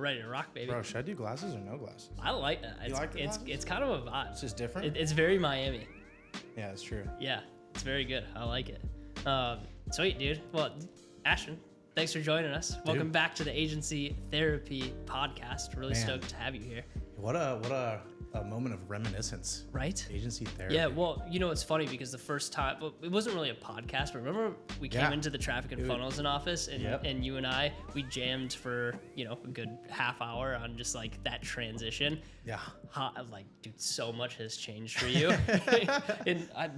ready to rock, baby. Bro, should I do glasses or no glasses? I like that. You like the glasses? It's kind of a vibe. It's just different? It's very Miami. Yeah, it's true. Yeah, it's very good. I like it. Sweet, dude. Well, Ashton, thanks for joining us. Welcome back to the Agency Therapy Podcast. Really stoked to have you here. What a moment of reminiscence. Right? Agency therapy. Yeah, well, you know, it's funny because the first time, well, it wasn't really a podcast, but remember we came into the traffic and funnels in office and you and I, we jammed for, you know, a good half hour on just like that transition. Yeah. Like, dude, so much has changed for you. And I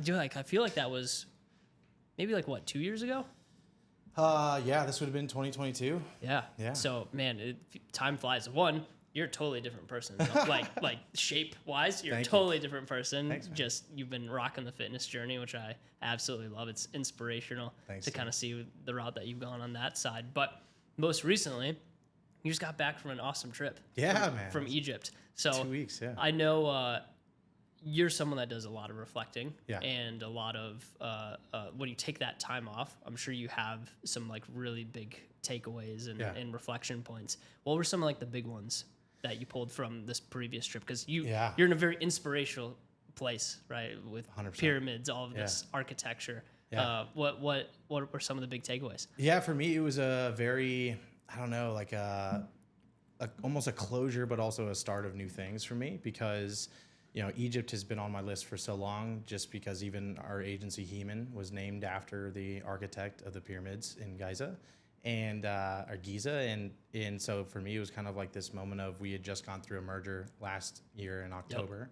feel like that was maybe like what, 2 years ago? Yeah, this would have been 2022. Yeah. Yeah. So, man, time flies. One, you're a totally different person. like shape wise, you're a totally different person. Thanks, man. Just you've been rocking the fitness journey, which I absolutely love. It's inspirational to kind of see the route that you've gone on that side. But most recently, you just got back from an awesome trip. Yeah, from Egypt. So 2 weeks, yeah. I know you're someone that does a lot of reflecting and a lot of when you take that time off, I'm sure you have some like really big takeaways and reflection points. What were some of like the big ones that you pulled from this previous trip? Because you're in a very inspirational place, right? With 100%. Pyramids, all of this architecture. Yeah. What were some of the big takeaways? Yeah, for me, it was a very, I don't know, like almost a closure, but also a start of new things for me because, you know, Egypt has been on my list for so long just because even our agency, Heman, was named after the architect of the pyramids in Giza. And so for me, it was kind of like this moment of we had just gone through a merger last year in October,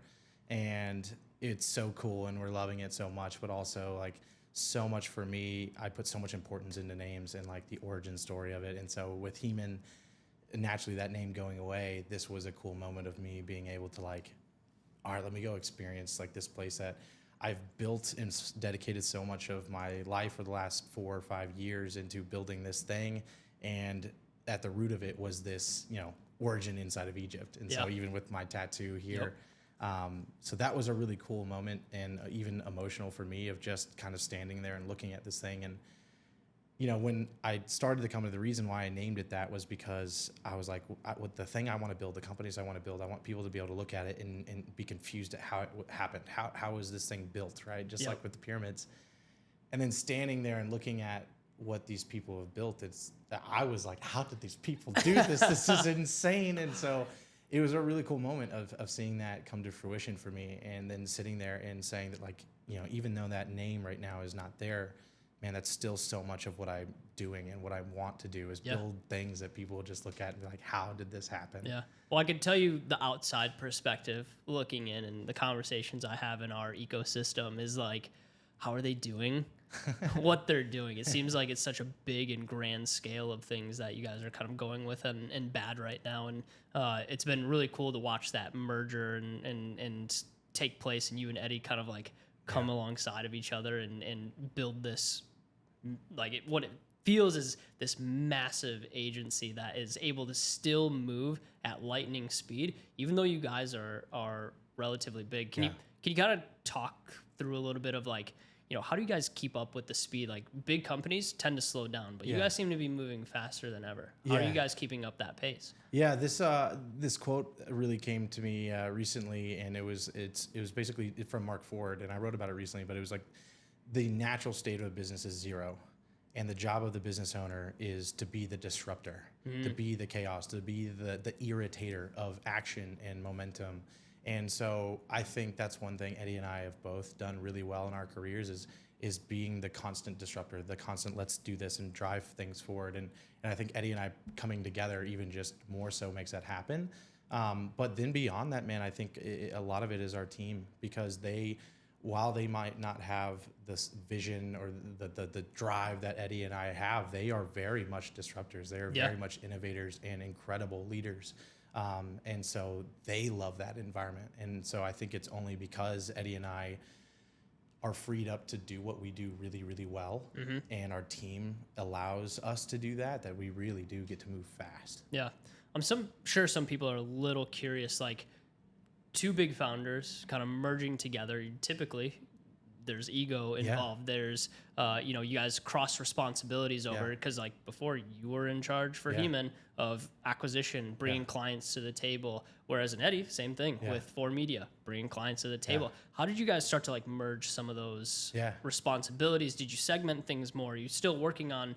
and it's so cool and we're loving it so much, but also like so much for me, I put so much importance into names and like the origin story of it. And so with Heman, naturally that name going away, this was a cool moment of me being able to like, all right, let me go experience like this place that I've built and dedicated so much of my life for the last 4 or 5 years into building this thing. And at the root of it was this, you know, origin inside of Egypt. And so even with my tattoo here, so that was a really cool moment and even emotional for me of just kind of standing there and looking at this thing. And, you know, when I started the company, the reason why I named it that was because I was like, with the thing I want to build, the companies I want to build, I want people to be able to look at it and be confused at how it happened. How is this thing built, right? Just like with the pyramids. And then standing there and looking at what these people have built, I was like, how did these people do this? This is insane. And so it was a really cool moment of seeing that come to fruition for me. And then sitting there and saying that, like, you know, even though that name right now is not there, man, that's still so much of what I'm doing and what I want to do is build things that people will just look at and be like, how did this happen? Yeah. Well, I can tell you the outside perspective looking in and the conversations I have in our ecosystem is like, how are they doing what they're doing? It seems like it's such a big and grand scale of things that you guys are kind of going with and bad right now. And it's been really cool to watch that merger and take place and you and Eddie kind of like come alongside of each other and build this, like what it feels is this massive agency that is able to still move at lightning speed, even though you guys are relatively big. Can you kind of talk through a little bit of like, you know, how do you guys keep up with the speed? Like big companies tend to slow down, but you guys seem to be moving faster than ever. How are you guys keeping up that pace? Yeah, this quote really came to me recently, and it was basically from Mark Ford, and I wrote about it recently. But it was like the natural state of a business is zero, and the job of the business owner is to be the disruptor, to be the chaos, to be the irritator of action and momentum. And so I think that's one thing Eddie and I have both done really well in our careers is being the constant disruptor, the constant let's do this and drive things forward. And I think Eddie and I coming together even just more so makes that happen. But then beyond that, man, I think a lot of it is our team because while they might not have this vision or the drive that Eddie and I have, they are very much disruptors. They are very much innovators and incredible leaders. And so they love that environment. And so I think it's only because Eddie and I are freed up to do what we do really, really well. And our team allows us to do that we really do get to move fast. Yeah. I'm sure some people are a little curious, like two big founders kind of merging together. Typically, there's ego involved. There's, you know, you guys cross responsibilities over, because like before you were in charge for Heman of acquisition, bringing clients to the table. Whereas in Eddie, same thing with For Media, bringing clients to the table. How did you guys start to like merge some of those responsibilities? Did you segment things more? Are you still working on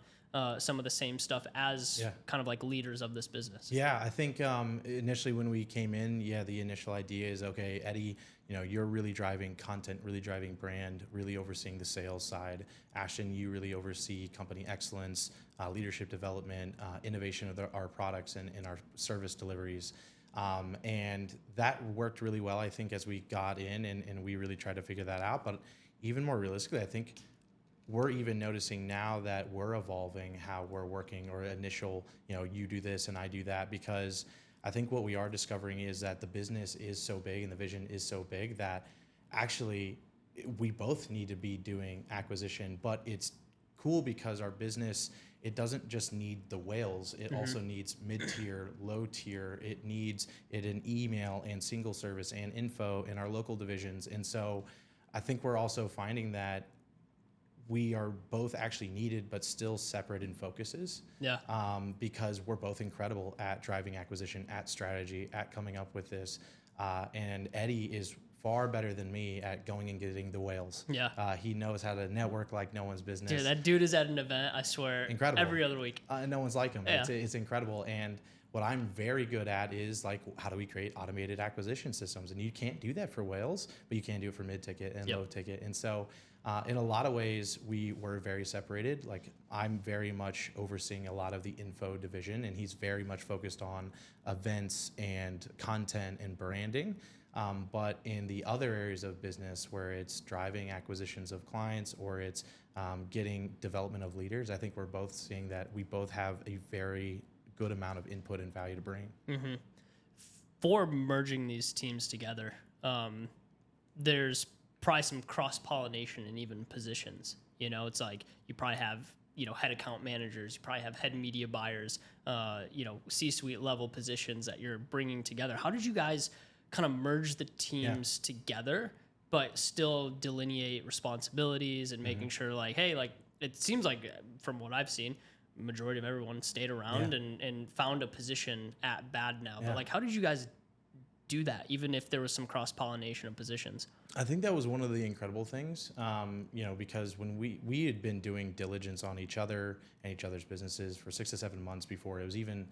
some of the same stuff as kind of like leaders of this business? Yeah, I think initially when we came in, the initial idea is, okay, Eddie, you know, you're really driving content, really driving brand, really overseeing the sales side. Ashton, you really oversee company excellence, leadership development, innovation of our products and our service deliveries. And that worked really well, I think, as we got in and we really tried to figure that out. But even more realistically, I think we're even noticing now that we're evolving how we're working, or initial, you know, you do this and I do that, because I think what we are discovering is that the business is so big and the vision is so big that actually we both need to be doing acquisition. But it's cool because our business, it doesn't just need the whales, it also needs mid-tier, low tier, it needs it in email and single service and info in our local divisions. And so I think we're also finding that we are both actually needed, but still separate in focuses. Because we're both incredible at driving acquisition, at strategy, at coming up with this. And Eddie is far better than me at going and getting the whales. He knows how to network like no one's business. Dude, that dude is at an event, I swear, incredible, every other week. No one's like him. It's incredible. And what I'm very good at is like, how do we create automated acquisition systems? And you can't do that for whales, but you can do it for mid-ticket and low ticket. And so in a lot of ways, we were very separated. Like, I'm very much overseeing a lot of the info division, and he's very much focused on events and content and branding. But in the other areas of business where it's driving acquisitions of clients or it's getting development of leaders, I think we're both seeing that we both have a very good amount of input and value to bring. For merging these teams together, there's probably some cross-pollination in even positions. You know, it's like you probably have, you know, head account managers, you probably have head media buyers, you know, C-suite level positions that you're bringing together. How did you guys kind of merge the teams together, but still delineate responsibilities and making sure, like, hey, like, it seems like from what I've seen, majority of everyone stayed around and found a position at Bad Now. But like, how did you guys do that, even if there was some cross-pollination of positions? I think that was one of the incredible things, you know, because when we had been doing diligence on each other and each other's businesses for 6 to 7 months before it was even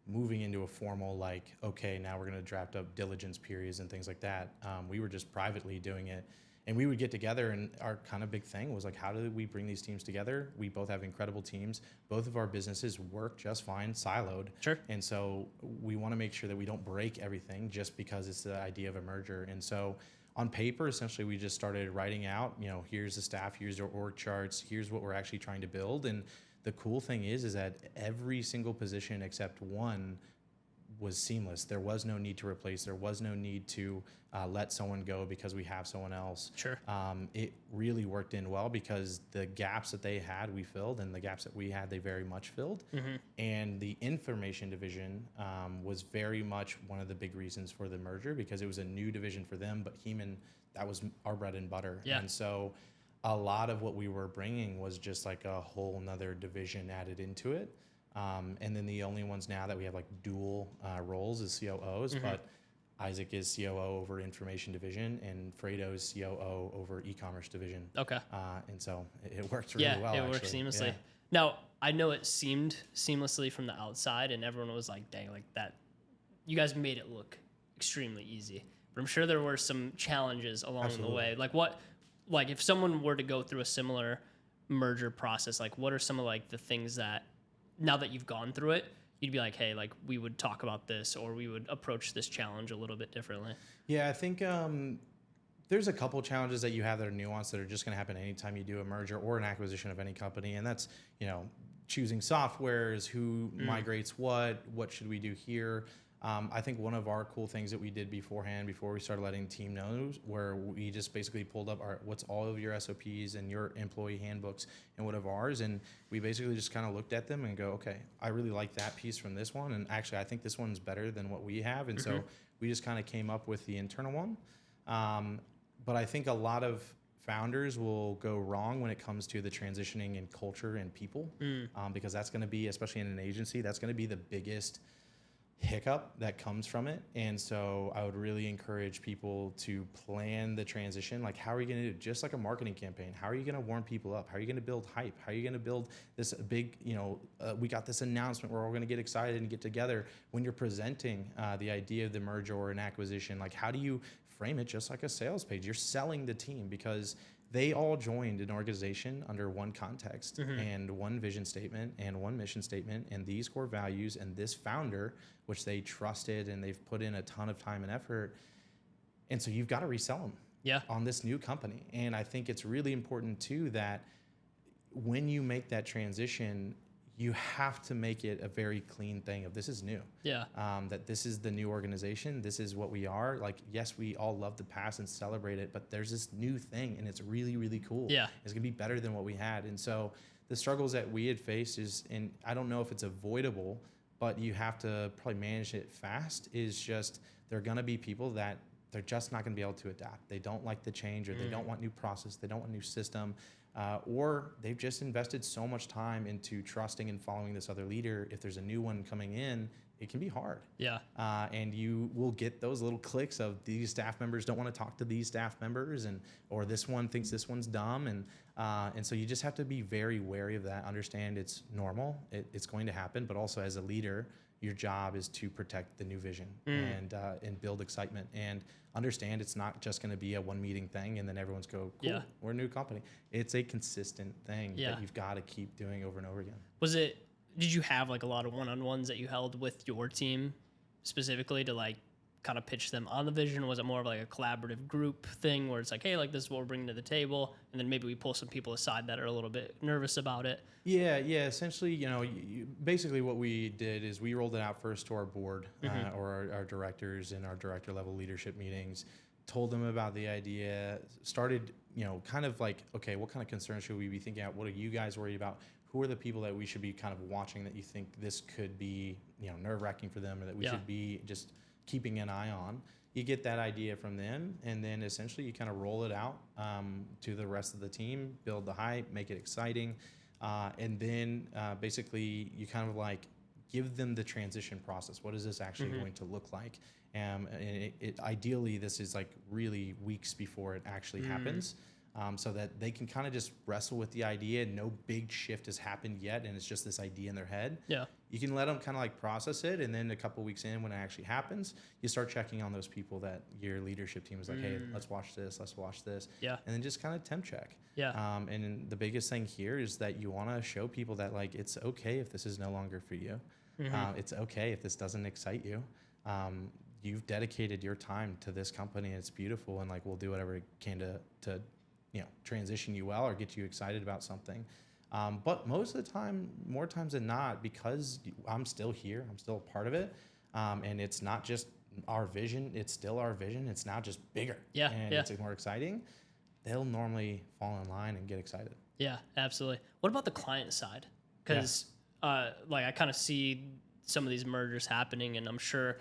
moving into a formal, like, okay, now we're going to draft up diligence periods and things like that. We were just privately doing it. And we would get together, and our kind of big thing was like, how do we bring these teams together? We both have incredible teams. Both of our businesses work just fine, siloed. And so we want to make sure that we don't break everything just because it's the idea of a merger. And so on paper, essentially, we just started writing out, you know, here's the staff, here's our org charts, here's what we're actually trying to build. And the cool thing is that every single position except one was seamless. There was no need to replace. There was no need to let someone go because we have someone else. It really worked in well because the gaps that they had, we filled, and the gaps that we had, they very much filled. And the information division was very much one of the big reasons for the merger, because it was a new division for them, but Heman, that was our bread and butter. And so a lot of what we were bringing was just like a whole nother division added into it. And then the only ones now that we have like dual roles is COOs, but Isaac is COO over information division and Fredo is COO over e-commerce division. And so it works really well. It works seamlessly. Now, I know it seemed seamlessly from the outside and everyone was like, dang, like that, you guys made it look extremely easy. But I'm sure there were some challenges along the way. Like what, like if someone were to go through a similar merger process, like what are some of like the things that, now that you've gone through it, you'd be like, hey, like we would talk about this or we would approach this challenge a little bit differently? Yeah, I think there's a couple challenges that you have that are nuanced that are just going to happen anytime you do a merger or an acquisition of any company. And that's, you know, choosing softwares, who migrates what should we do here? I think one of our cool things that we did beforehand, before we started letting the team know, where we just basically pulled up what's all of your SOPs and your employee handbooks and what of ours, and we basically just kind of looked at them and go, okay, I really like that piece from this one, and actually I think this one's better than what we have, and so we just kind of came up with the internal one. But I think a lot of founders will go wrong when it comes to the transitioning in culture and people, because that's going to be, especially in an agency, that's going to be the biggest hiccup that comes from it. And so I would really encourage people to plan the transition. Like, how are you going to do, just like a marketing campaign, how are you going to warm people up? How are you going to build hype? How are you going to build this big, we got this announcement where we're going to get excited and get together. When you're presenting the idea of the merger or an acquisition, like, how do you frame it just like a sales page? You're selling the team because they all joined an organization under one context and one vision statement and one mission statement and these core values and this founder, which they trusted and they've put in a ton of time and effort. And so you've got to resell them on this new company. And I think it's really important too that when you make that transition, you have to make it a very clean thing of this is new. That this is the new organization. This is what we are. Like, yes, we all love the past and celebrate it, but there's this new thing and it's really, really cool. It's gonna be better than what we had. And so the struggles that we had faced is, and I don't know if it's avoidable, but you have to probably manage it fast, is just there are gonna be people that they're just not gonna be able to adapt. They don't like the change, or they don't want new process, they don't want new system. Or they've just invested so much time into trusting and following this other leader. If there's a new one coming in, it can be hard. And you will get those little clicks of these staff members don't want to talk to these staff members, or this one thinks this one's dumb. And so you just have to be very wary of that. Understand it's normal. It's going to happen. But also as a leader, your job is to protect the new vision and build excitement, and understand it's not just going to be a one meeting thing and then everyone's go, cool, we're a new company. It's a consistent thing that you've got to keep doing over and over again. Did you have like a lot of one-on-ones that you held with your team specifically to like kind of pitch them on the vision? Was it more of like a collaborative group thing where it's like, hey, like this is what we're bringing to the table, and then maybe we pull some people aside that are a little bit nervous about it? Yeah. Essentially, basically what we did is we rolled it out first to our board or our directors in our director level leadership meetings, told them about the idea, started, kind of like, okay, what kind of concerns should we be thinking about? What are you guys worried about? Who are the people that we should be kind of watching that you think this could be, nerve-wracking for them, or that we should be just keeping an eye on? You get that idea from them, and then essentially you kind of roll it out to the rest of the team, build the hype, make it exciting, and then basically you kind of like give them the transition process. What is this actually going to look like? And ideally, this is like really weeks before it actually happens. So that they can kind of just wrestle with the idea. No big shift has happened yet, and it's just this idea in their head. You can let them kind of like process it, and then a couple weeks in, when it actually happens, you start checking on those people that your leadership team is like, hey, let's watch this, and then just kind of temp check. And the biggest thing here is that you want to show people that like it's okay if this is no longer for you. It's okay if this doesn't excite you. You've dedicated your time to this company, and it's beautiful, and like we'll do whatever we can to transition you well or get you excited about something. But most of the time, more times than not, because I'm still here, I'm still a part of it. And it's not just our vision, it's still our vision. It's now just bigger and it's more exciting. They'll normally fall in line and get excited. Yeah, absolutely. What about the client side? Because like I kind of see some of these mergers happening, and I'm sure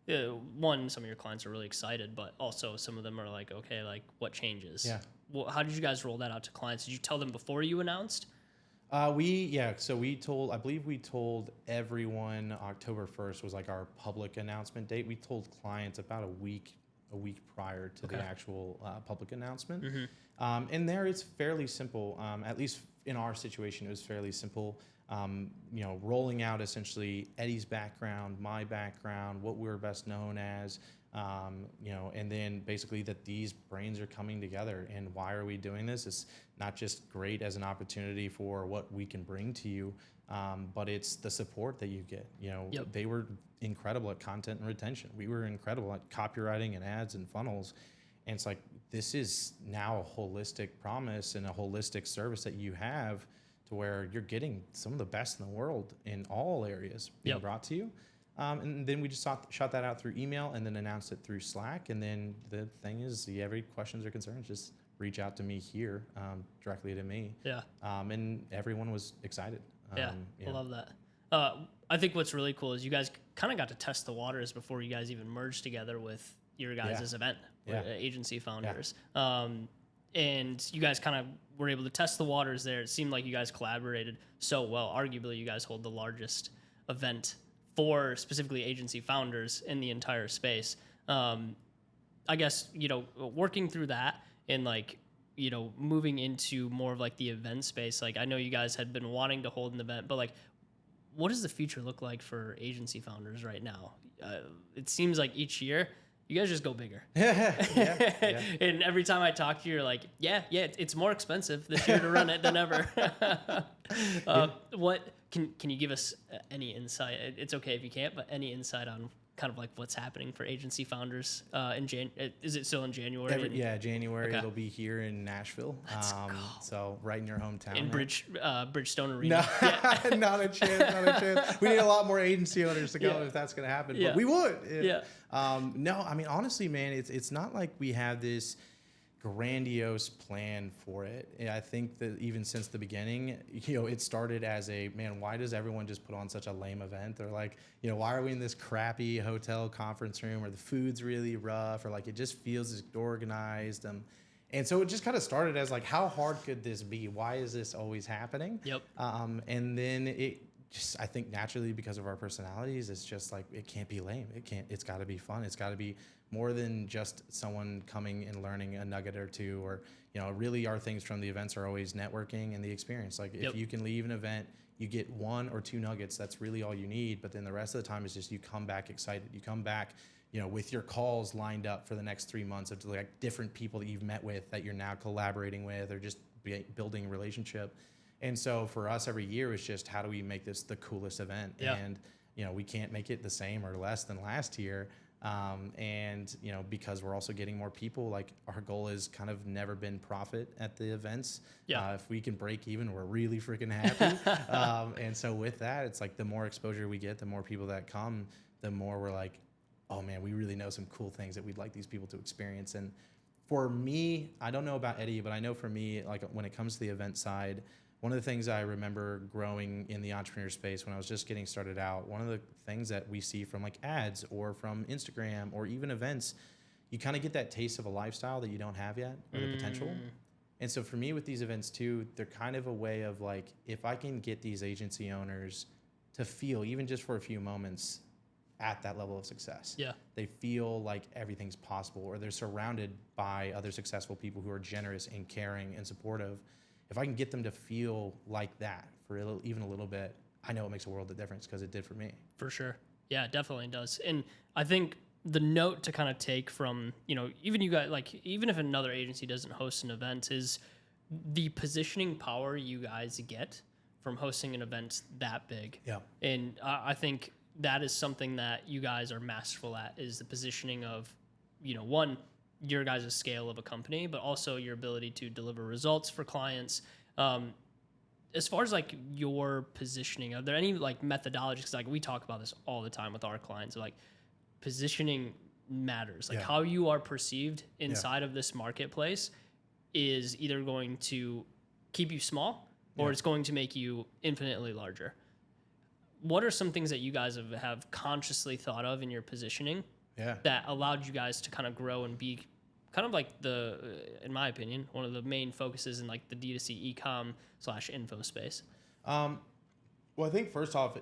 some of your clients are really excited, but also some of them are like, okay, like what changes? Well, how did you guys roll that out to clients? Did you tell them before you announced? So I believe we told everyone October 1st was like our public announcement date. We told clients about a week prior to the actual public announcement. And there it's fairly simple. At least in our situation, it was fairly simple. Rolling out essentially Eddie's background, my background, what we're best known as, and then basically that these brains are coming together. And why are we doing this? It's not just great as an opportunity for what we can bring to you, but it's the support that you get. They were incredible at content and retention. We were incredible at copywriting and ads and funnels. And it's like, this is now a holistic promise and a holistic service that you have, to where you're getting some of the best in the world in all areas being brought to you. And then we just shot that out through email and then announced it through Slack. And then the thing is, you have any questions or concerns, just reach out to me here, directly to me. And everyone was excited. I love that. I think what's really cool is you guys kind of got to test the waters before you guys even merged together with your guys' event, agency founders. and you guys kind of were able to test the waters there. It seemed like you guys collaborated so well. Arguably, you guys hold the largest event for specifically agency founders in the entire space. I guess, working through that and like, moving into more of like the event space. Like I know you guys had been wanting to hold an event, but like, what does the future look like for agency founders right now? It seems like each year you guys just go bigger. Yeah. And every time I talk to you, you're like, yeah, it's more expensive this year to run it than ever. What can you give us any insight? It's okay if you can't, but any insight on kind of like what's happening for agency founders is it still in January? January. Okay. It'll be here in Nashville. Let's go. So right in your hometown. In Bridgestone Arena. No, not a chance. We need a lot more agency owners to go if that's going to happen. Yeah. But we would. Yeah. No, I mean, honestly, man, it's not like we have this grandiose plan for it. And I think that even since the beginning, it started as why does everyone just put on such a lame event? They're like, why are we in this crappy hotel conference room, or the food's really rough, or like it just feels disorganized. And so it just kind of started as like, how hard could this be? Why is this always happening? Yep. And then it just, I think naturally because of our personalities, it's just like, it can't be lame. It's got to be fun. It's got to be more than just someone coming and learning a nugget or two, or, really our things from the events are always networking and the experience. Like if you can leave an event, you get 1 or 2 nuggets, that's really all you need. But then the rest of the time is just, you come back excited. You come back, with your calls lined up for the next 3 months of like different people that you've met with that you're now collaborating with, or just building a relationship. And so for us every year is just, how do we make this the coolest event? Yeah. And, we can't make it the same or less than last year. And because we're also getting more people, like our goal is kind of never been profit at the events. Yeah. If we can break even, we're really freaking happy. And so with that, it's like the more exposure we get, the more people that come, the more we're like, oh man, we really know some cool things that we'd like these people to experience. And for me, I don't know about Eddie, but I know for me, like when it comes to the event side, one of the things I remember growing in the entrepreneur space when I was just getting started out, one of the things that we see from like ads or from Instagram or even events, you kind of get that taste of a lifestyle that you don't have yet, or the potential. And so for me with these events too, they're kind of a way of like, if I can get these agency owners to feel, even just for a few moments, at that level of success. Yeah. They feel like everything's possible, or they're surrounded by other successful people who are generous and caring and supportive. If I can get them to feel like that for even a little bit, I know it makes a world of difference, because it did for me. For sure. Yeah, it definitely does. And I think the note to kind of take from, even you guys, like, even if another agency doesn't host an event, is the positioning power you guys get from hosting an event that big. Yeah. And I think that is something that you guys are masterful at, is the positioning of, one, your guys' scale of a company, but also your ability to deliver results for clients. As far as like your positioning, are there any like methodologies? Because like we talk about this all the time with our clients, like positioning matters. Like how you are perceived inside of this marketplace is either going to keep you small, or it's going to make you infinitely larger. What are some things that you guys have consciously thought of in your positioning that allowed you guys to kind of grow and be kind of like in my opinion, one of the main focuses in like the D2C e-com /info space? Well, I think first off,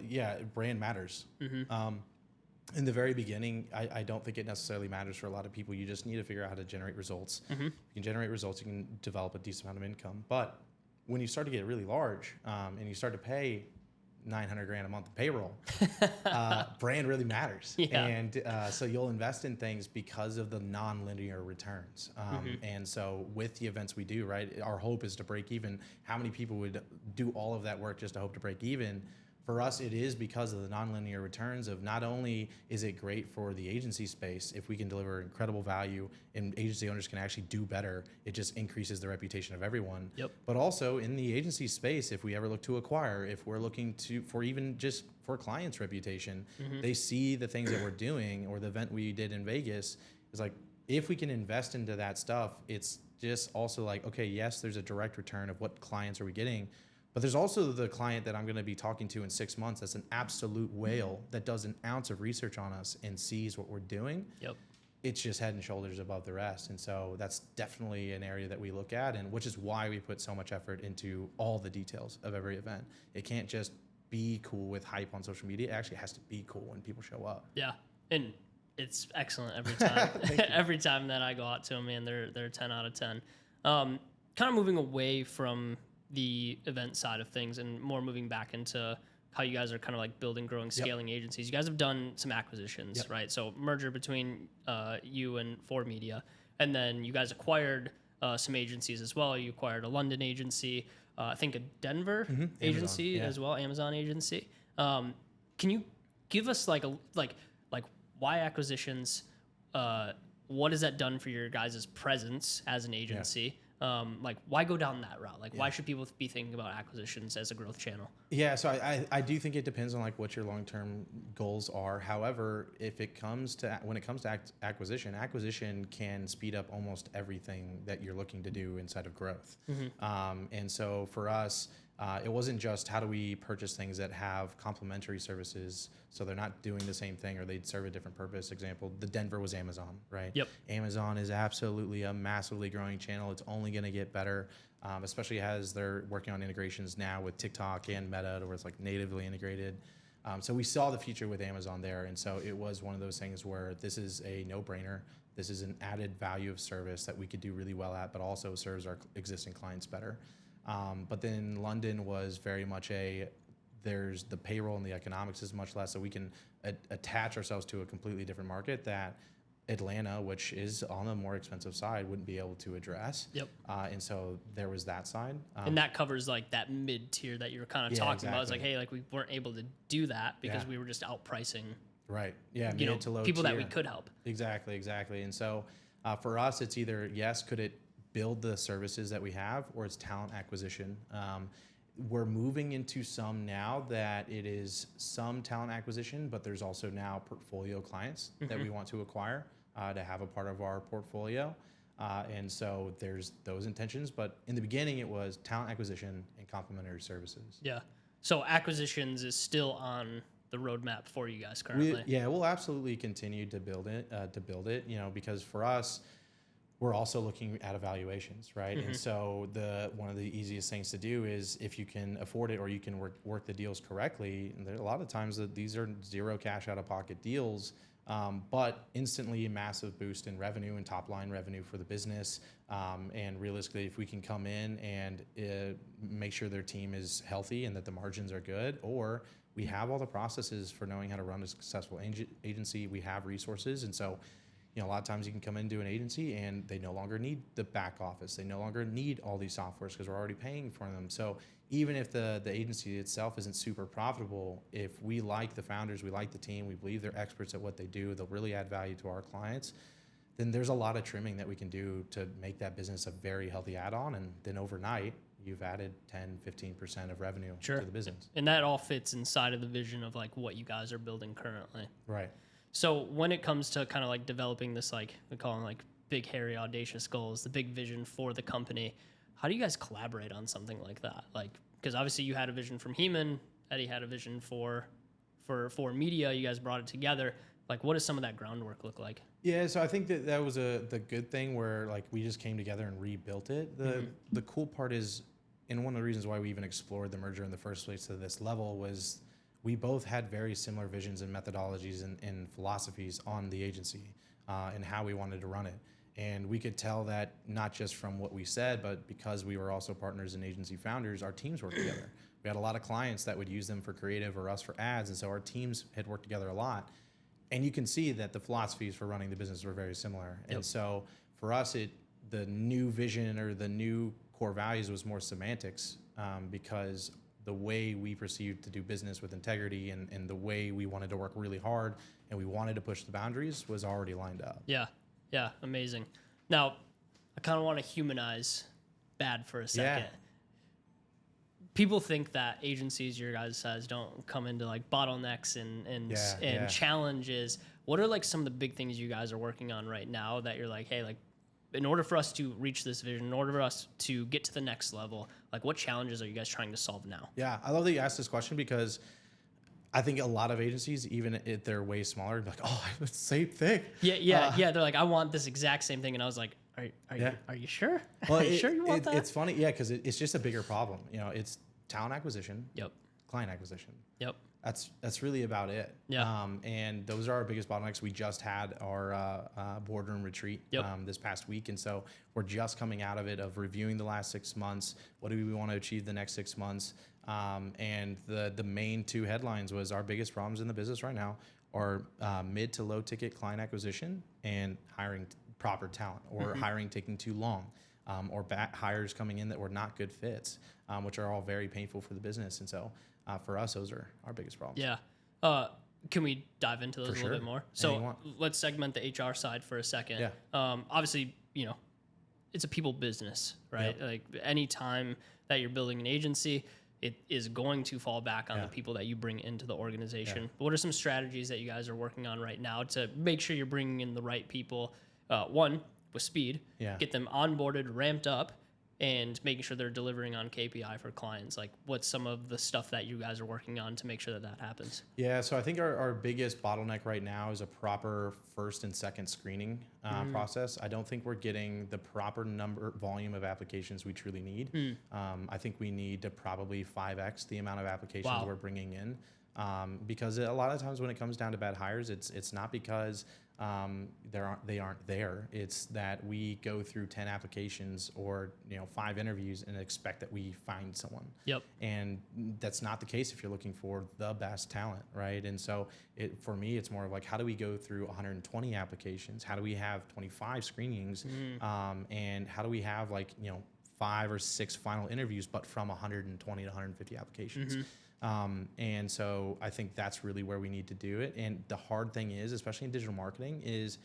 brand matters. In the very beginning, I don't think it necessarily matters for a lot of people. You just need to figure out how to generate results. If you can generate results, you can develop a decent amount of income. But when you start to get really large and you start to pay $900,000 a month of payroll, brand really matters. And so you'll invest in things because of the non-linear returns. And so with the events we do, right, our hope is to break even. How many people would do all of that work just to hope to break even? For us, it is because of the nonlinear returns of, not only is it great for the agency space, if we can deliver incredible value and agency owners can actually do better, it just increases the reputation of everyone. But also in the agency space, if we ever look to acquire, if we're looking for even just for clients' reputation, they see the things that we're doing, or the event we did in Vegas is like, if we can invest into that stuff, it's just also like, okay, yes, there's a direct return of what clients are we getting. But there's also the client that I'm going to be talking to in 6 months that's an absolute whale that does an ounce of research on us and sees what we're doing. it's just head and shoulders above the rest. And so that's definitely an area that we look at, and which is why we put so much effort into all the details of every event. It can't just be cool with hype on social media. It actually has to be cool when people show up. Yeah. And it's excellent every time. Every time that I go out to them, man, they're 10 out of 10. Kind of moving away from the event side of things and more moving back into how you guys are kind of like building, growing, scaling agencies. You guys have done some acquisitions, right? So merger between you and Ford Media, and then you guys acquired some agencies as well. You acquired a London agency, I think a Denver agency as well, Amazon agency. Can you give us like why acquisitions? What has that done for your guys' presence as an agency? Like, why go down that route? Like, why should people be thinking about acquisitions as a growth channel? Yeah, so I do think it depends on like what your long-term goals are. However, when it comes to acquisition can speed up almost everything that you're looking to do inside of growth. And so for us, it wasn't just how do we purchase things that have complementary services so they're not doing the same thing or they'd serve a different purpose. Example, the Denver was Amazon, right? Yep. Amazon is absolutely a massively growing channel. It's only going to get better, especially as they're working on integrations now with TikTok and Meta, where it's like natively integrated. So we saw the future with Amazon there. And so it was one of those things where this is a no-brainer. This is an added value of service that we could do really well at, but also serves our existing clients better. But then London was very much there's the payroll and the economics is much less, so we can attach ourselves to a completely different market that Atlanta, which is on the more expensive side, wouldn't be able to address. Yep. And so there was that side. And that covers like that mid tier that you were kind of talking about. It's like, hey, like we weren't able to do that because we were just outpricing. Right. Yeah. Mid to low people tier that we could help. Exactly. And so for us, it's either yes, could it build the services that we have, or it's talent acquisition. We're moving into some now that it is some talent acquisition, but there's also now portfolio clients that we want to acquire to have a part of our portfolio. And so there's those intentions, but in the beginning it was talent acquisition and complementary services. Yeah. So acquisitions is still on the roadmap for you guys currently. We'll absolutely continue to build it, because for us, we're also looking at evaluations, right? And so one of the easiest things to do is if you can afford it or you can work the deals correctly. And there's a lot of times that these are zero cash out of pocket deals, but instantly a massive boost in revenue and top line revenue for the business. And realistically, if we can come in and make sure their team is healthy and that the margins are good, or we have all the processes for knowing how to run a successful agency, we have resources. And so a lot of times you can come into an agency and they no longer need the back office. They no longer need all these softwares because we're already paying for them. So even if the agency itself isn't super profitable, if we like the founders, we like the team, we believe they're experts at what they do, they'll really add value to our clients, then there's a lot of trimming that we can do to make that business a very healthy add-on. And then overnight, you've added 10, 15% of revenue to the business. And that all fits inside of the vision of like what you guys are building currently. Right. So when it comes to kind of like developing this, like we call them like big, hairy, audacious goals, the big vision for the company, how do you guys collaborate on something like that? Like, because obviously you had a vision from Heman, Eddie had a vision for media, you guys brought it together. Like, what does some of that groundwork look like? Yeah, so I think that was the good thing where like we just came together and rebuilt it. The cool part is, and one of the reasons why we even explored the merger in the first place to this level was we both had very similar visions and methodologies and philosophies on the agency and how we wanted to run it. And we could tell that not just from what we said, but because we were also partners and agency founders, our teams worked together. We had a lot of clients that would use them for creative or us for ads. And so our teams had worked together a lot. And you can see that the philosophies for running the business were very similar. Yep. And so for us, the new vision or the new core values was more semantics because the way we perceived to do business with integrity and the way we wanted to work really hard and we wanted to push the boundaries was already lined up. Yeah, amazing. Now, I kind of want to humanize Bad for a second. Yeah. People think that agencies, your guys' size, don't come into like bottlenecks and challenges. What are like some of the big things you guys are working on right now that you're like, hey, like in order for us to reach this vision, in order for us to get to the next level, like what challenges are you guys trying to solve now? Yeah, I love that you asked this question because I think a lot of agencies, even if they're way smaller, be like, oh, it's the same thing. Yeah. They're like, I want this exact same thing. And I was like, are you sure? Well, are you sure you want that? It's funny. Yeah. Cause it's just a bigger problem. You know, it's talent acquisition, Yep. client acquisition. Yep. That's really about it. Yeah. And those are our biggest bottlenecks. We just had our boardroom retreat this past week. And so we're just coming out of it, of reviewing the last 6 months. What do we want to achieve the next 6 months? And the main two headlines was our biggest problems in the business right now are mid to low ticket client acquisition and hiring proper talent, or hiring taking too long, or hires coming in that were not good fits, which are all very painful for the business. And so for us, those are our biggest problems. Yeah. Can we dive into those a little sure. bit more? So let's segment the HR side for a second. Yeah. Obviously, it's a people business, right? Yep. Like any time that you're building an agency, it is going to fall back on the people that you bring into the organization. Yeah. What are some strategies that you guys are working on right now to make sure you're bringing in the right people? One, with speed, get them onboarded, ramped up, and making sure they're delivering on KPI for clients. Like, what's some of the stuff that you guys are working on to make sure that that happens? Yeah, so I think our biggest bottleneck right now is a proper first and second screening process. I don't think we're getting the proper volume of applications we truly need. I think we need to probably 5x the amount of applications we're bringing in, because a lot of times when it comes down to bad hires, it's not because they aren't there. It's that we go through 10 applications or 5 interviews and expect that we find someone. Yep. And that's not the case if you're looking for the best talent, right? And so for me, it's more of like, how do we go through 120 applications? How do we have 25 screenings? And how do we have 5 or 6 final interviews, but from 120 to 150 applications? And so I think that's really where we need to do it. And the hard thing is, especially in digital marketing, is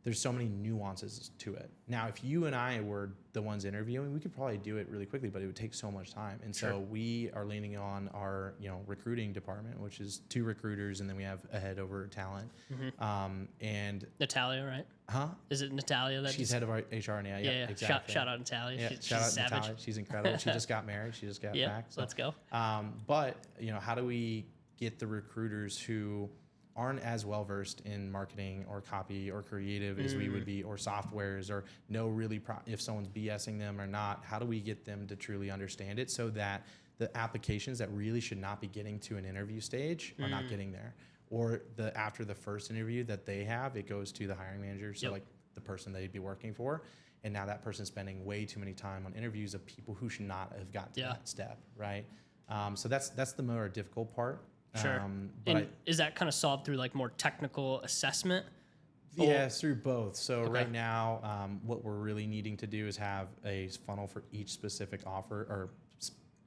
there's so many nuances to it. Now, if you and I were the ones interviewing, we could probably do it really quickly, but it would take so much time. And so we are leaning on our, recruiting department, which is 2 recruiters, and then we have a head over talent. And Natalia, right? Huh? Is it Natalia? She's head of our HR. Yeah. Exactly. Shout out Natalia. Yeah, she's shout out savage. Natalia. She's incredible. She just got married. She just got back. So. Let's go. But how do we get the recruiters who aren't as well versed in marketing or copy or creative as we would be, or softwares, or know really if someone's BSing them or not? How do we get them to truly understand it so that the applications that really should not be getting to an interview stage are not getting there? Or after the first interview that they have, it goes to the hiring manager, so like the person they'd be working for. And now that person's spending way too many time on interviews of people who should not have got to that step, right? So that's the more difficult part. Sure. And is that kind of solved through more technical assessment? Yeah, through both. So right now, what we're really needing to do is have a funnel for each specific offer or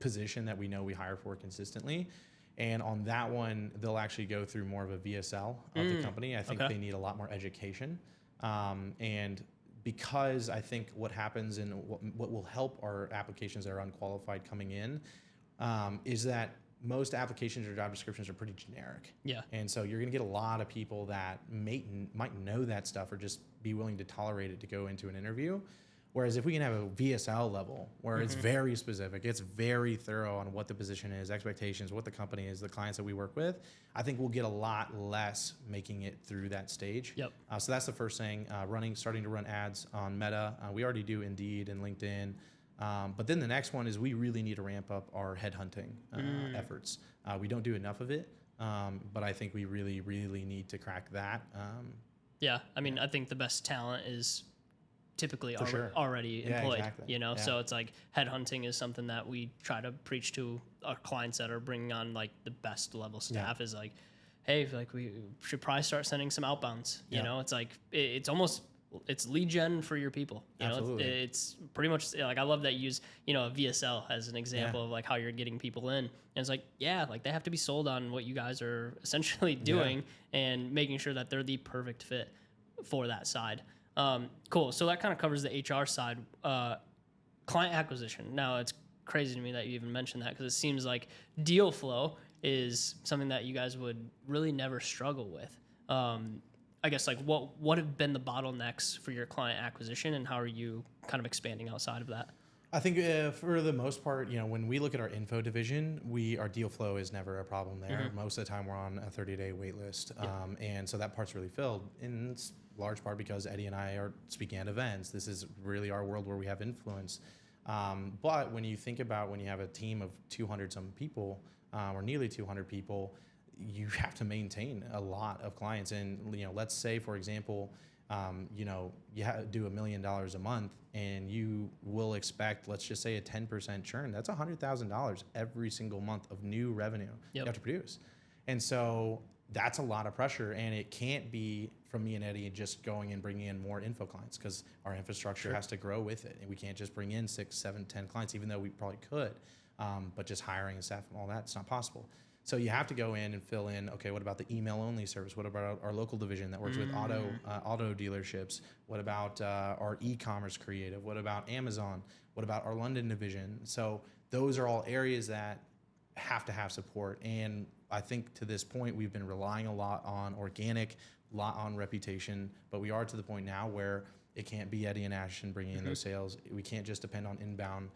position that we know we hire for consistently. And on that one, they'll actually go through more of a VSL of the company. I think they need a lot more education. And because I think what happens and what will help our applications that are unqualified coming in is that most applications or job descriptions are pretty generic. Yeah. And so you're going to get a lot of people that might know that stuff or just be willing to tolerate it to go into an interview. Whereas if we can have a VSL level where it's very specific, it's very thorough on what the position is, expectations, what the company is, the clients that we work with, I think we'll get a lot less making it through that stage. Yep. So that's the first thing. Starting to run ads on Meta. We already do Indeed and LinkedIn. But then the next one is we really need to ramp up our headhunting efforts. We don't do enough of it, but I think we really, really need to crack that. I mean, I think the best talent is typically already employed, exactly. So it's like headhunting is something that we try to preach to our clients that are bringing on the best level staff is like, hey, we should probably start sending some outbounds. You know, it's like, it's lead gen for your people. You know, it's pretty much I love that you use, a VSL as an example of how you're getting people in. And it's they have to be sold on what you guys are essentially doing and making sure that they're the perfect fit for that side. Cool. So that kind of covers the HR side. Client acquisition. Now it's crazy to me that you even mentioned that because it seems like deal flow is something that you guys would really never struggle with. I guess what have been the bottlenecks for your client acquisition and how are you kind of expanding outside of that? I think for the most part, when we look at our info division, our deal flow is never a problem there. Most of the time, we're on a 30-day wait list, and so that part's really filled. In large part because Eddie and I are speaking at events. This is really our world where we have influence. But when you think about when you have a team of 200 some people, or nearly 200 people, you have to maintain a lot of clients. And let's say, for example, you do $1 million a month, and you will expect, let's just say, a 10% churn. That's $100,000 every single month of new revenue you have to produce. And so that's a lot of pressure, and it can't be from me and Eddie just going and bringing in more info clients, because our infrastructure has to grow with it. And we can't just bring in 6, 7, 10 clients, even though we probably could. But just hiring and staff and all that, it's not possible. So you have to go in and fill in, okay, what about the email only service? What about our local division that works with auto dealerships? What about our e-commerce creative? What about Amazon? What about our London division? So those are all areas that have to have support. And I think to this point, we've been relying a lot on organic, a lot on reputation, but we are to the point now where it can't be Eddie and Ashton bringing in those sales. We can't just depend on inbound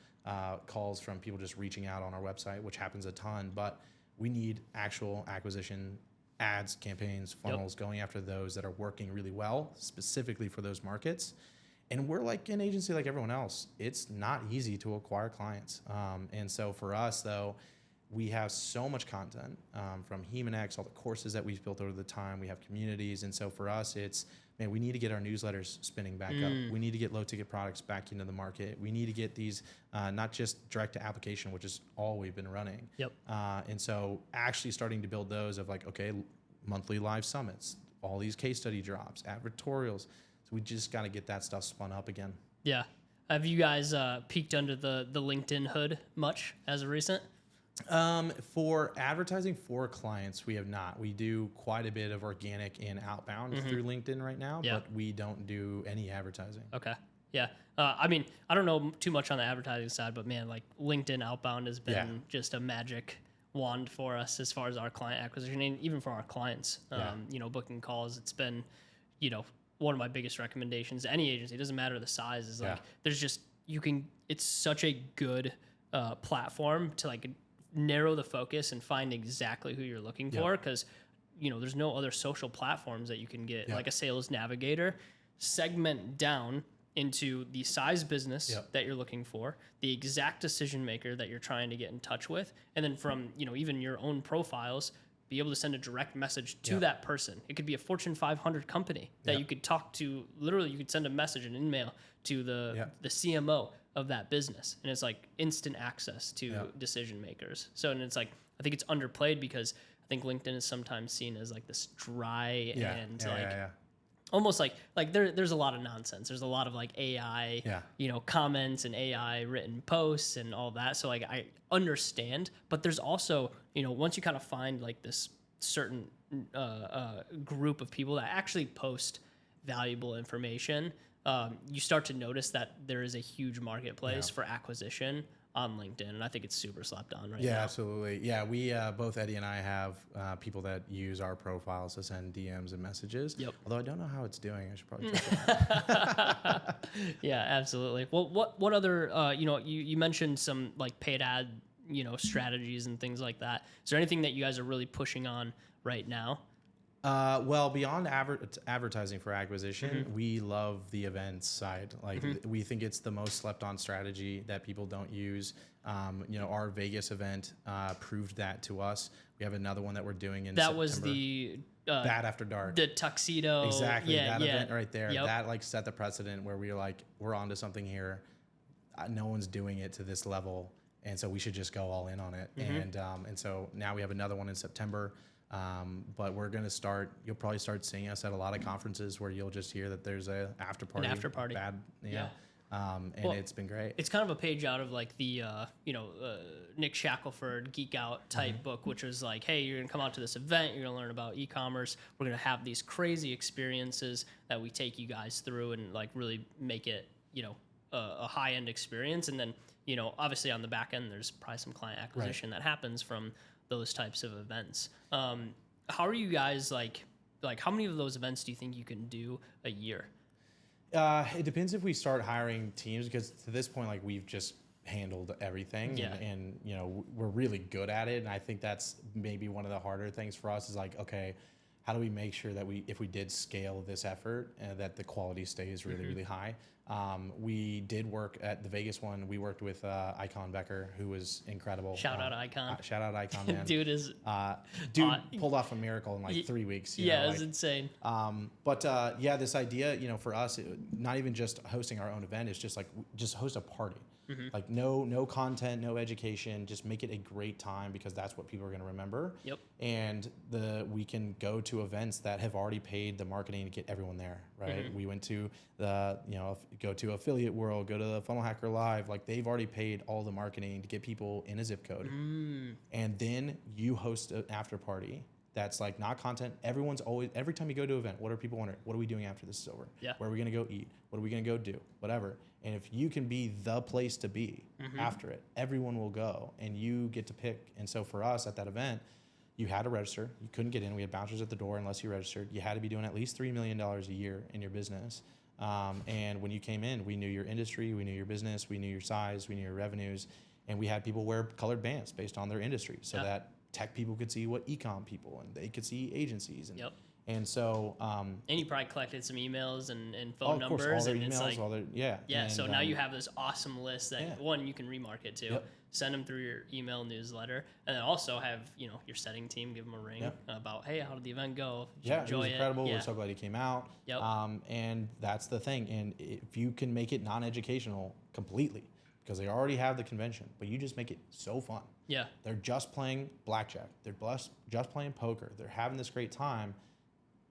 calls from people just reaching out on our website, which happens a ton, but we need actual acquisition ads, campaigns, funnels, going after those that are working really well, specifically for those markets. And we're like an agency like everyone else. It's not easy to acquire clients. And so for us, though, we have so much content from Hemonex, all the courses that we've built over the time. We have communities. And so for us, it's, man, we need to get our newsletters spinning back up. We need to get low ticket products back into the market. We need to get these, not just direct to application, which is all we've been running. And so actually starting to build those of like, okay, monthly live summits, all these case study drops, advertorials. So we just got to get that stuff spun up again. Yeah. Have you guys peeked under the LinkedIn hood much as of recent? For advertising for clients, we have not. We do quite a bit of organic and outbound through LinkedIn right now, but we don't do any advertising. Okay. Yeah. I mean, I don't know too much on the advertising side, but man, like LinkedIn outbound has been just a magic wand for us as far as our client acquisition, and even for our clients, booking calls. It's been, one of my biggest recommendations to any agency. It doesn't matter the size, is like, there's just, it's such a good platform to like narrow the focus and find exactly who you're looking for, because there's no other social platforms that you can get like a sales navigator, segment down into the size business that you're looking for, the exact decision maker that you're trying to get in touch with, and then from even your own profiles, be able to send a direct message to that person. It could be a Fortune 500 company that you could talk to. Literally, you could send a message, an email to the CMO of that business, and it's like instant access to decision makers. So, and it's like, I think it's underplayed because I think LinkedIn is sometimes seen as like this dry and almost like there's a lot of nonsense. There's a lot of like AI, comments and AI written posts and all that. So like I understand, but there's also, once you kind of find like this certain group of people that actually post valuable information, you start to notice that there is a huge marketplace for acquisition on LinkedIn, and I think it's super slapped on right now. Yeah, absolutely. Yeah, we both Eddie and I have people that use our profiles to send DMs and messages. Although I don't know how it's doing. I should probably check it out. Yeah, absolutely. Well, what other you mentioned some like paid ad strategies and things like that. Is there anything that you guys are really pushing on right now? Well, beyond advertising for acquisition, we love the events side. Like we think it's the most slept on strategy that people don't use. Our Vegas event proved that to us. We have another one that we're doing in September. Was the Bad After Dark. The tuxedo. Exactly. That event right there. That like set the precedent where we're onto something here. No one's doing it to this level, and so we should just go all in on it. And so now we have another one in September. But we're going to start, you'll probably start seeing us at a lot of conferences where you'll just hear that there's an after party. And it's been great. It's kind of a page out of like the, Nick Shackelford Geek Out type book, which was like, hey, you're going to come out to this event. You're going to learn about e-commerce. We're going to have these crazy experiences that we take you guys through and like really make it, a high end experience. And then, obviously on the back end, there's probably some client acquisition that happens from those types of events. How are you guys like how many of those events do you think you can do a year? It depends if we start hiring teams, because to this point, like, we've just handled everything, Yeah. and you know, we're really good at it. And I think that's maybe one of the harder things for us is like, okay, how do we make sure that if we did scale this effort, that the quality stays really, really high. We did work at the Vegas one. We worked with Icon Becker, who was incredible. Shout out Icon. Shout out Icon, man. Dude is Pulled off a miracle in like 3 weeks. You yeah, know, it was like, insane. yeah, this idea, you know, for us, not even just hosting our own event, it's just like, just host a party. Like no content, no education, just make it a great time, because that's what people are going to remember. Yep. And we can go to events that have already paid the marketing to get everyone there, right? We went to go to Affiliate World, go to the Funnel Hacker Live, like they've already paid all the marketing to get people in a zip code. And then you host an after party that's like not content. Everyone's always, every time you go to an event, what are people wondering? What are we doing after this is over? Yeah. Where are we going to go eat? What are we going to go do? Whatever. And if you can be the place to be after it, everyone will go and you get to pick. And so for us at that event, you had to register. You couldn't get in. We had bouncers at the door unless you registered. You had to be doing at least $3 million a year in your business. And when you came in, we knew your industry, we knew your business, we knew your size, we knew your revenues. And we had people wear colored bands based on their industry, so that tech people could see what e-com people, and they could see agencies. And, and so... and you probably collected some emails and phone numbers. All their and emails, it's like, all their, yeah. And, so now you have this awesome list that, one, you can remarket to. Yep. Send them through your email newsletter, and then also have, you know, your setting team give them a ring about, hey, how did the event go? Did you enjoy it was incredible. Yeah. We're so glad he came out. Yep. And that's the thing. And if you can make it non-educational completely, because they already have the convention, but you just make it so fun. Yeah. They're just playing blackjack. They're just playing poker. They're having this great time.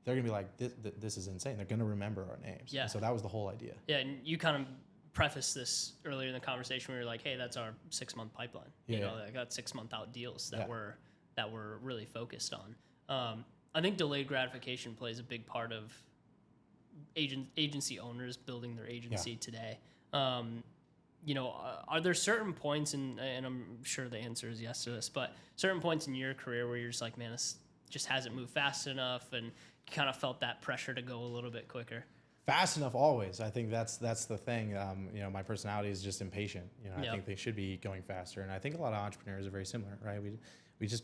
They're going to be like, this is insane. They're going to remember our names. Yeah. And so that was the whole idea. Yeah, and you kind of prefaced this earlier in the conversation where you're like, hey, that's our 6-month pipeline. You know, I got 6-month out deals that we're really focused on. I think delayed gratification plays a big part of agency owners building their agency today. You know, are there certain points and I'm sure the answer is yes to this, but certain points in your career where you're just like, man, this just hasn't moved fast enough, and you kind of felt that pressure to go a little bit quicker? Fast enough always. I think that's the thing. You know, my personality is just impatient. You know, I think they should be going faster, and I think a lot of entrepreneurs are very similar, right?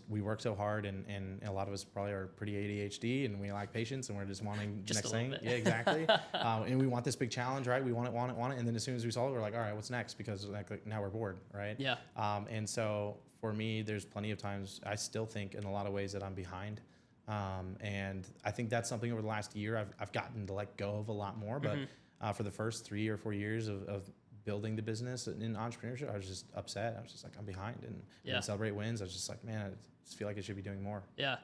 We work so hard, and a lot of us probably are pretty ADHD, and we lack patience, and we're just wanting the next thing. Yeah, exactly. And we want this big challenge, right? We want it, and then as soon as we solve it, we're like, all right, what's next? Because like now we're bored, right? Yeah. And so for me, there's plenty of times I still think in a lot of ways that I'm behind. And I think that's something over the last year I've gotten to let go of a lot more. But for the first 3 or 4 years of building the business in entrepreneurship, I was just upset. I was just like, I'm behind. And when I celebrate wins, I was just like, man, I just feel like I should be doing more. Yeah.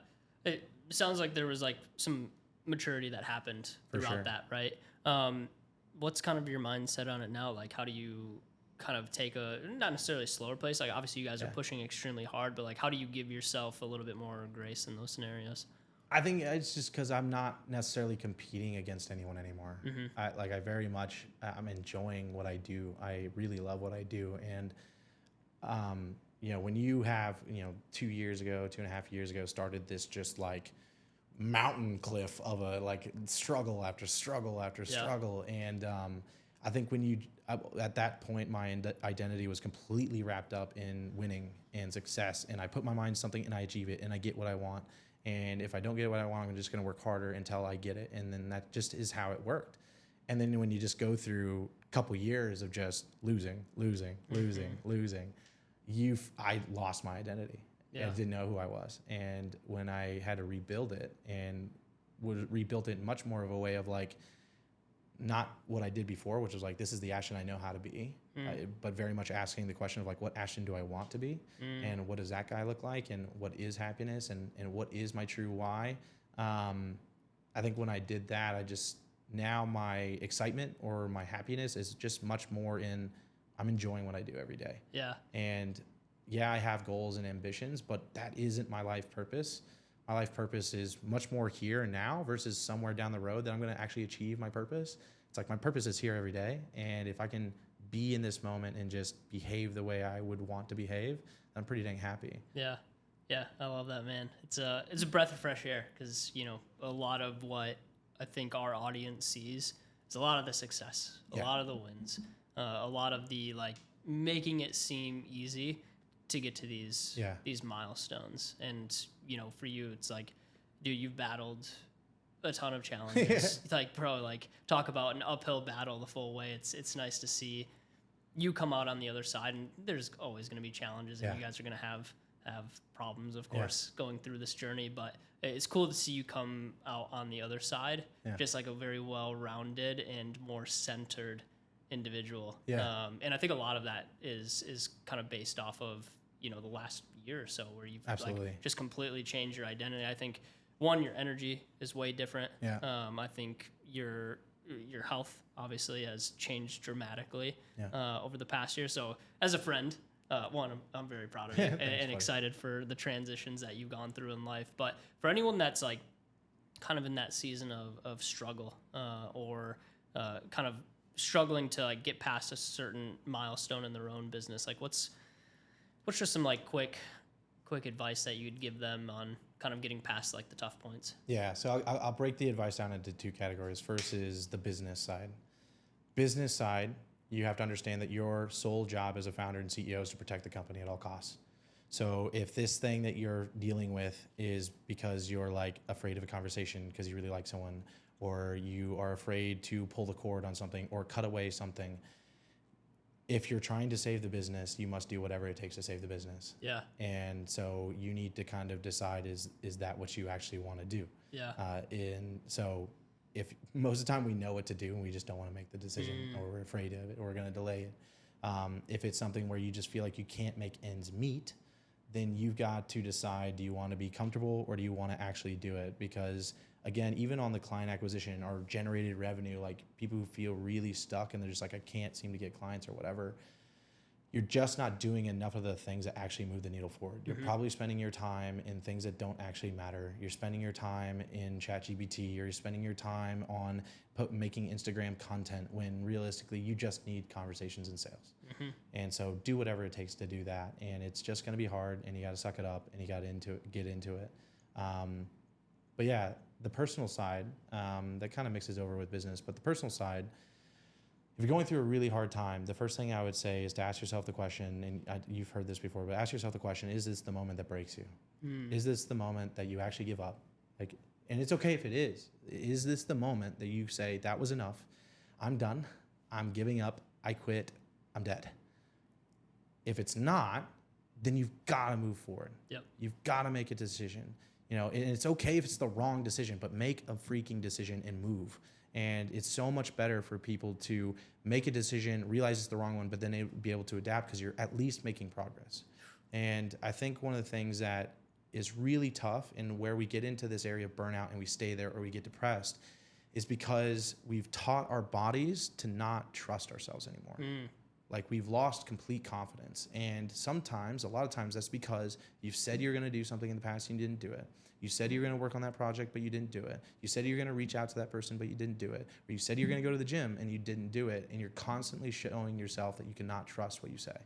It sounds like there was like some maturity that happened throughout that, right? What's kind of your mindset on it now? Like, how do you kind of take a, not necessarily a slower pace? Like, obviously you guys are pushing extremely hard, but like, how do you give yourself a little bit more grace in those scenarios? I think it's just because I'm not necessarily competing against anyone anymore. I very much, I'm enjoying what I do. I really love what I do. And, you know, when you have, you know, 2.5 years ago, started this just like mountain cliff of a like struggle after struggle after struggle. And I think when at that point, my identity was completely wrapped up in winning and success. And I put my mind to something and I achieve it and I get what I want. And if I don't get what I want, I'm just going to work harder until I get it. And then that just is how it worked. And then when you just go through a couple years of just losing, I lost my identity. I didn't know who I was. And when I had to rebuild it, and rebuilt it in much more of a way of like, not what I did before, which was like, this is the Ashton I know how to be, but very much asking the question of like, what Ashton do I want to be? And what does that guy look like? And what is happiness? And what is my true why? I think when I did that, now my excitement or my happiness is just much more in, I'm enjoying what I do every day. Yeah. And I have goals and ambitions, but that isn't my life purpose. My life purpose is much more here and now versus somewhere down the road that I'm going to actually achieve my purpose. It's like my purpose is here every day. And if I can be in this moment and just behave the way I would want to behave, I'm pretty dang happy. Yeah. Yeah. I love that, man. It's a breath of fresh air because, you know, a lot of what I think our audience sees is a lot of the success, a lot of the wins, a lot of the like making it seem easy to get to these milestones. And you know, for you, it's like, dude, you've battled a ton of challenges. Like, bro, like talk about an uphill battle the full way. It's nice to see you come out on the other side, and there's always going to be challenges, and you guys are going to have problems, of course, going through this journey. But it's cool to see you come out on the other side, just like a very well-rounded and more centered individual. And I think a lot of that is kind of based off of, you know, the last year or so, where you've like just completely changed your identity. I think one, your energy is way different. I think your health obviously has changed dramatically over the past year. So as a friend, one, I'm very proud of you and excited for the transitions that you've gone through in life. But for anyone that's like kind of in that season of struggle or kind of struggling to like get past a certain milestone in their own business, like what's just some like quick advice that you'd give them on kind of getting past like the tough points? Yeah, so I'll break the advice down into two categories. First is the business side. Business side, you have to understand that your sole job as a founder and CEO is to protect the company at all costs. So if this thing that you're dealing with is because you're like afraid of a conversation because you really like someone, or you are afraid to pull the cord on something or cut away something, if you're trying to save the business, you must do whatever it takes to save the business. And so you need to kind of decide, is that what you actually want to do? And so if most of the time we know what to do and we just don't want to make the decision, or we're afraid of it, or we're going to delay it. If it's something where you just feel like you can't make ends meet, then you've got to decide, do you want to be comfortable or do you want to actually do it? Because again, even on the client acquisition or generated revenue, like people who feel really stuck and they're just like, I can't seem to get clients or whatever, you're just not doing enough of the things that actually move the needle forward. You're probably spending your time in things that don't actually matter. You're spending your time in ChatGPT, or you're spending your time on making Instagram content when realistically you just need conversations and sales. And so do whatever it takes to do that. And it's just going to be hard, and you got to suck it up, and you got to get into it. But yeah, the personal side, that kind of mixes over with business, but the personal side, if you're going through a really hard time, the first thing I would say is to ask yourself the question, and you've heard this before, but ask yourself the question, is this the moment that breaks you? Is this the moment that you actually give up? Like, and it's okay if it is. Is this the moment that you say, that was enough, I'm done, I'm giving up, I quit, I'm dead? If it's not, then you've got to move forward. You've got to make a decision. You know, and it's okay if it's the wrong decision, but make a freaking decision and move. And it's so much better for people to make a decision, realize it's the wrong one, but then be able to adapt because you're at least making progress. And I think one of the things that is really tough and where we get into this area of burnout and we stay there or we get depressed is because we've taught our bodies to not trust ourselves anymore. Like we've lost complete confidence. And sometimes, a lot of times, that's because you've said you're going to do something in the past and you didn't do it. You said you're going to work on that project, but you didn't do it. You said you're going to reach out to that person, but you didn't do it. Or you said you're going to go to the gym and you didn't do it. And you're constantly showing yourself that you cannot trust what you say.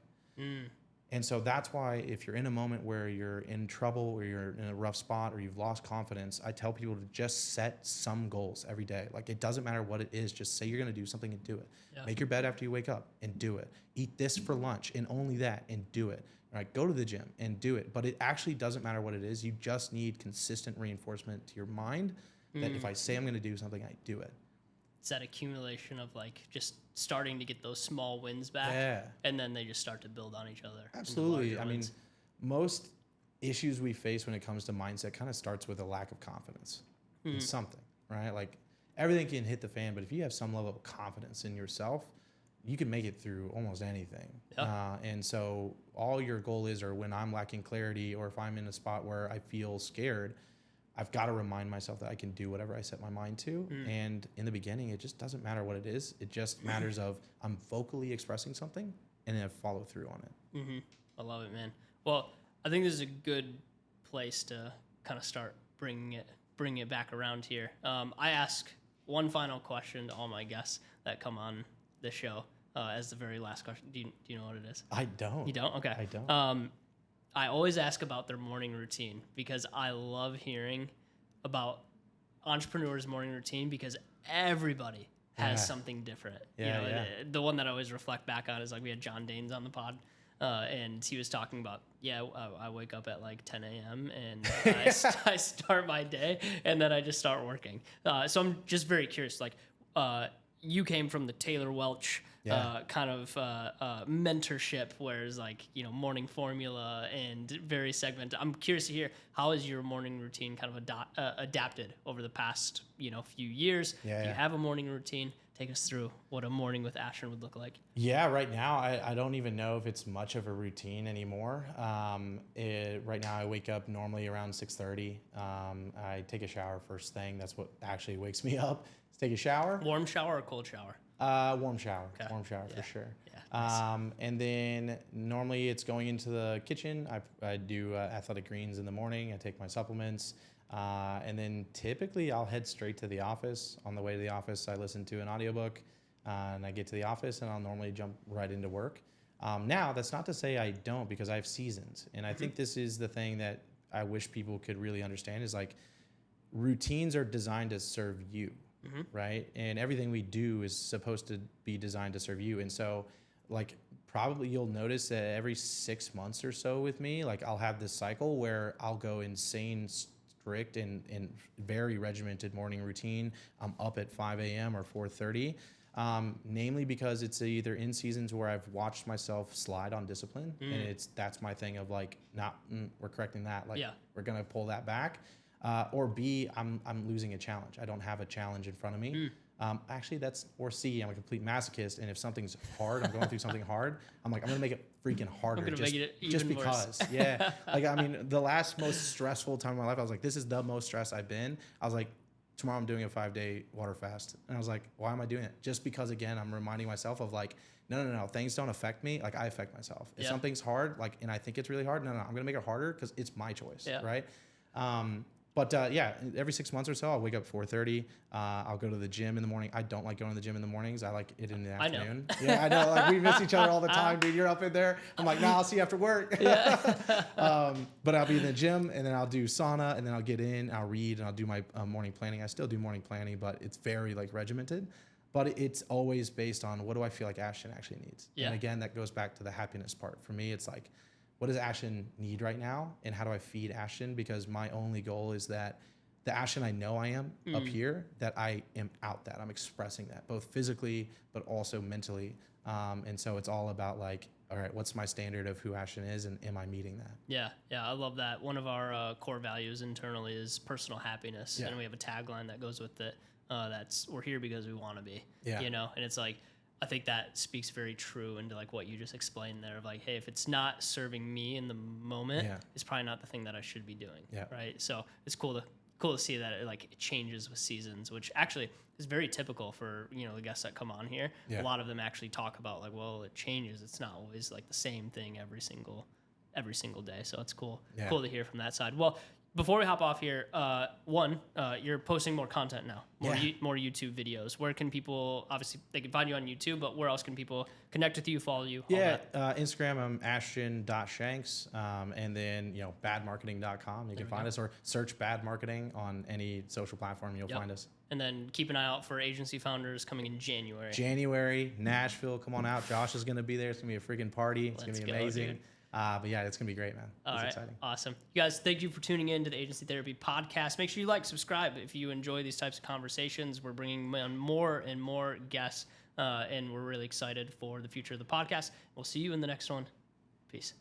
And so that's why if you're in a moment where you're in trouble or you're in a rough spot or you've lost confidence, I tell people to just set some goals every day. Like it doesn't matter what it is, just say you're going to do something and do it. Make your bed after you wake up and do it. Eat this for lunch and only that and do it. All right, go to the gym and do it. But it actually doesn't matter what it is. You just need consistent reinforcement to your mind that if I say I'm going to do something, I do it. It's that accumulation of like just starting to get those small wins back, and then they just start to build on each other. Absolutely. I mean, most issues we face when it comes to mindset kind of starts with a lack of confidence in something, right? Like everything can hit the fan, but if you have some level of confidence in yourself, you can make it through almost anything. And so all your goal is, or when I'm lacking clarity, or if I'm in a spot where I feel scared, I've got to remind myself that I can do whatever I set my mind to. And in the beginning, it just doesn't matter what it is. It just matters of I'm vocally expressing something and then I follow through on it. I love it, man. Well, I think this is a good place to kind of start bringing it back around here. I ask one final question to all my guests that come on the show as the very last question. Do you know what it is? I don't. You don't? Okay. I don't. I always ask about their morning routine because I love hearing about entrepreneurs' morning routine because everybody has something different. The one that I always reflect back on is like we had John Danes on the pod. And he was talking about, I wake up at like 10 a.m. and I start my day and then I just start working. So I'm just very curious, like you came from the Taylor Welch kind of mentorship, whereas like, morning formula and very segmented. I'm curious to hear, how has your morning routine kind of adapted over the past, few years? Do you have a morning routine? Take us through what a morning with Ashton would look like. Yeah, right now, I don't even know if it's much of a routine anymore. Right now, I wake up normally around 6:30. I take a shower first thing. That's what actually wakes me up. Take a shower. Warm shower or cold shower? Warm shower. Okay. Warm shower for sure. Yeah, nice. And then normally it's going into the kitchen. I do athletic greens in the morning. I take my supplements. And then typically I'll head straight to the office. On the way to the office, I listen to an audiobook and I get to the office and I'll normally jump right into work. Now, that's not to say I don't, because I have seasons. And I think this is the thing that I wish people could really understand is like routines are designed to serve you, right? And everything we do is supposed to be designed to serve you. And so like probably you'll notice that every 6 months or so with me, like I'll have this cycle where I'll go insane strict and very regimented morning routine. I'm up at 5 a.m. or 4:30, namely because it's either in seasons where I've watched myself slide on discipline, and that's my thing of like, we're correcting that, like we're gonna pull that back, or B, I'm losing a challenge. I don't have a challenge in front of me. Actually, or C, I'm a complete masochist, and if something's hard, I'm going through something hard, I'm like, I'm gonna make it freaking harder. I'm gonna make it even just because. Worse. Yeah. Like, I mean, the last most stressful time of my life, I was like, this is the most stressed I've been. I was like, tomorrow I'm doing a 5-day water fast. And I was like, why am I doing it? Just because, again, I'm reminding myself of like, no, things don't affect me. Like, I affect myself. If something's hard, like, and I think it's really hard, no, I'm gonna make it harder because it's my choice, right? But every 6 months or so, I'll wake up 4:30. I'll go to the gym in the morning. I don't like going to the gym in the mornings. I like it in the afternoon. I know. Yeah, I know. Like, we miss each other all the time, dude. You're up in there. I'm like, I'll see you after work. But I'll be in the gym, and then I'll do sauna, and then I'll get in, I'll read, and I'll do my morning planning. I still do morning planning, but it's very like regimented. But it's always based on what do I feel like Ashton actually needs. Yeah. And again, that goes back to the happiness part. For me, it's like, what does Ashton need right now, and how do I feed Ashton? Because my only goal is that the Ashton I know I am up here, that I am out that. I'm expressing that, both physically, but also mentally. And so it's all about like, all right, what's my standard of who Ashton is, and am I meeting that? Yeah, I love that. One of our core values internally is personal happiness, and we have a tagline that goes with it. That's, we're here because we want to be, and it's like, I think that speaks very true into like what you just explained there of like, hey, if it's not serving me in the moment, it's probably not the thing that I should be doing. Right. So it's cool to see that it changes with seasons, which actually is very typical for, the guests that come on here. A lot of them actually talk about like, well, it changes. It's not always like the same thing every single day. So it's cool to hear from that side. Well, before we hop off here, you're posting more content now, more YouTube videos. Where can people, obviously they can find you on YouTube, but where else can people connect with you, follow you? Instagram, I'm Ashton.Shanks, and then, badmarketing.com. You can find us, or search Bad Marketing on any social platform. You'll find us. And then keep an eye out for Agency Founders coming in January. Nashville, come on out. Josh is going to be there. It's going to be a freaking party. It's going to be amazing. Dude. But it's going to be great, man. It's exciting. Awesome. You guys, thank you for tuning in to the Agency Therapy Podcast. Make sure you subscribe if you enjoy these types of conversations. We're bringing on more and more guests, and we're really excited for the future of the podcast. We'll see you in the next one. Peace.